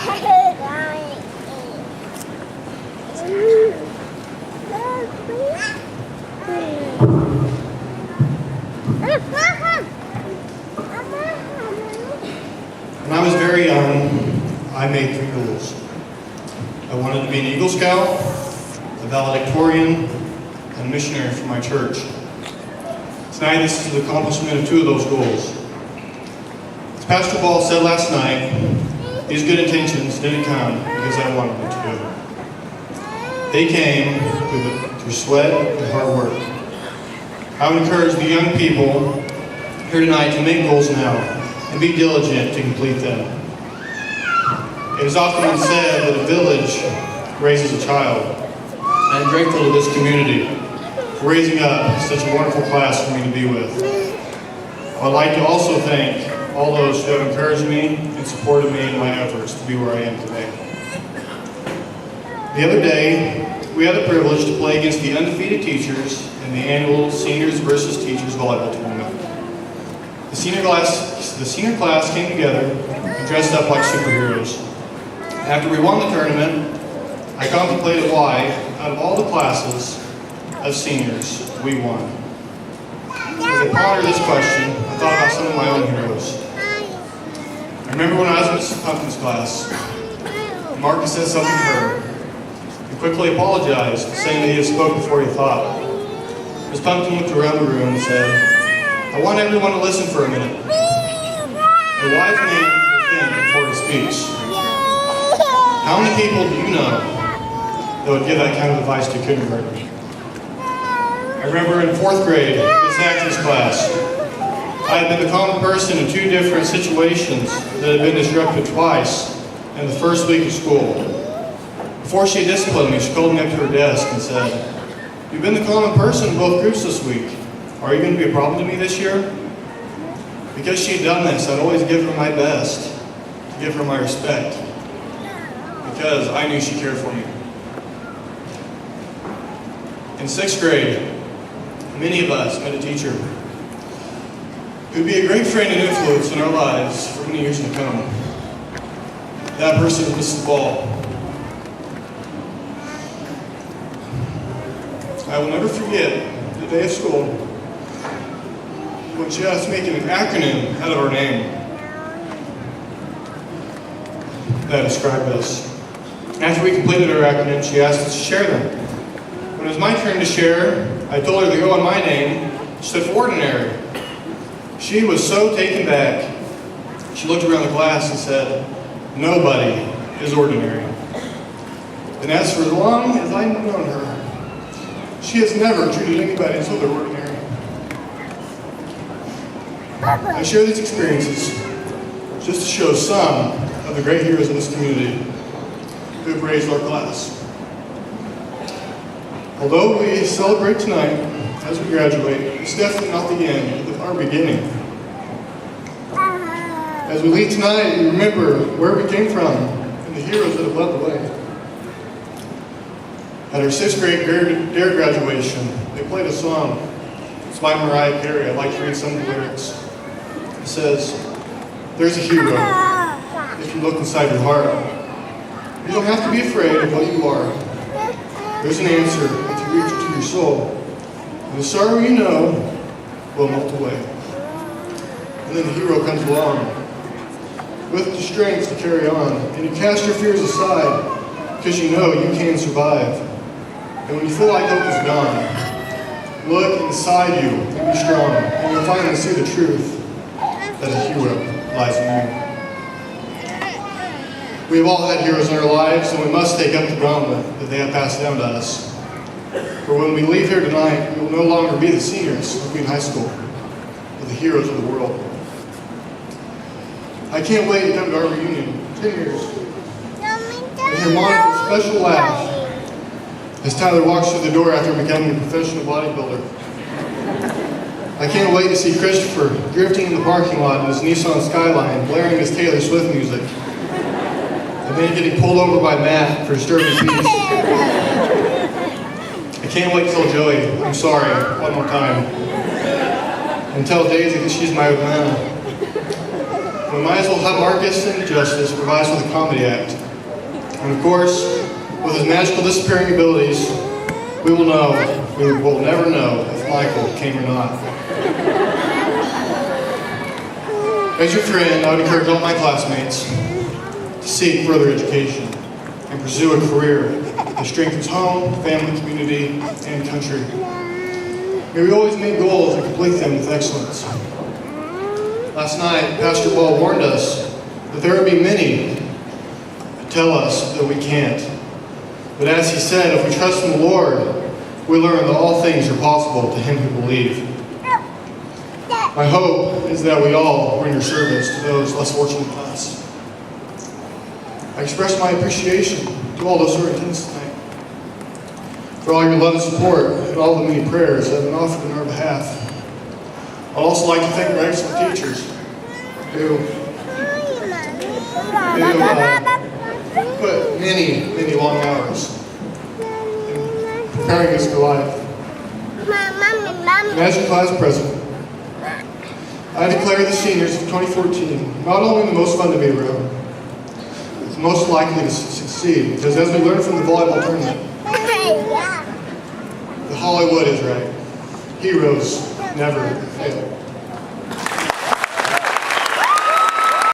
When I was very young, I made 3 goals. I wanted to be an Eagle Scout, a Valedictorian, and a missionary for my church. Tonight, this is the accomplishment of 2 of those goals. As Pastor Ball said last night, these good intentions didn't come because I wanted them to. They came through sweat and hard work. I would encourage the young people here tonight to make goals now and be diligent to complete them. It has often been said that a village raises a child. I am grateful to this community for raising up such a wonderful class for me to be with. I'd like to also thank all those who have encouraged me and supported me in my efforts to be where I am today. The other day, we had the privilege to play against the undefeated teachers in the annual Seniors versus Teachers volleyball tournament. The senior class came together and dressed up like superheroes. After we won the tournament, I contemplated why, out of all the classes of seniors, we won. As I pondered this question, I thought about some of my own heroes. I remember when I was in Mrs. Pumpkin's class, Marcus said something to her. He quickly apologized, saying that he had spoken before he thought. Ms. Pumpkin looked around the room and said, "I want everyone to listen for a minute. A wise man will think before he speaks." How many people do you know that would give that kind of advice to kindergarten? I remember in 4th grade, Miss Acton's class, I had been the common person in 2 different situations that had been disrupted twice in the first week of school. Before she disciplined me, she called me up to her desk and said, "You've been the common person in both groups this week. Are you going to be a problem to me this year?" Because she had done this, I'd always give her my best, to give her my respect, because I knew she cared for me. In 6th grade, many of us met a teacher who would be a great friend and influence in our lives for many years to come. That person is Mrs. Ball. I will never forget the day of school when she asked to make an acronym out of our name that described us. After we completed our acronym, she asked us to share them. When it was my turn to share, I told her to go on my name. She stood for ordinary. She was so taken back. She looked around the class and said, "Nobody is ordinary." And as for as long as I've known her, she has never treated anybody as though they're ordinary. I share these experiences just to show some of the great heroes in this community who have raised our class. Although we celebrate tonight as we graduate, it's definitely not the end of our beginning. As we leave tonight, we remember where we came from and the heroes that have led the way. At our 6th grade DARE graduation, they played a song. It's by Mariah Carey. I'd like to read some of the lyrics. It says, "There's a hero if you look inside your heart. You don't have to be afraid of what you are. There's an answer if you reach into your soul. And the sorrow you know will melt away." And then the hero comes along with the strength to carry on. And you cast your fears aside because you know you can survive. And when you feel like hope is gone, look inside you and be strong. And you'll finally see the truth that a hero lies in you. We have all had heroes in our lives, and we must take up the gauntlet that they have passed down to us. For when we leave here tonight, we will no longer be the seniors of Wheaton High School, but the heroes of the world. I can't wait to come to our reunion, 10 years, and hear Monica's special laugh as Tyler walks through the door after becoming a professional bodybuilder. I can't wait to see Christopher drifting in the parking lot in his Nissan Skyline, blaring his Taylor Swift music, and then getting pulled over by Matt for disturbing peace. I can't wait to tell Joey, "I'm sorry," one more time. And tell Daisy that she's my old man. we might as well have Marcus and Justice revise for the Comedy Act. And of course, with his magical disappearing abilities, we will never know if Michael came or not. As your friend, I would encourage all my classmates to seek further education and pursue a career that strengthens home, family, community, and country. May we always make goals and complete them with excellence. Last night, Pastor Ball warned us that there would be many who tell us that we can't. But as he said, if we trust in the Lord, we learn that all things are possible to him who believes. My hope is that we all render service to those less fortunate than us. I express my appreciation to all those who are in attendance tonight for all your love and support and all the many prayers that have been offered on our behalf. I'd also like to thank our excellent teachers who put many, many long hours in preparing us for life. And as your class president, I declare the seniors of 2014 not only the most fun to be around, but the most likely to succeed, because as we learned from the volleyball tournament, the Hollywood is right. Heroes never fail.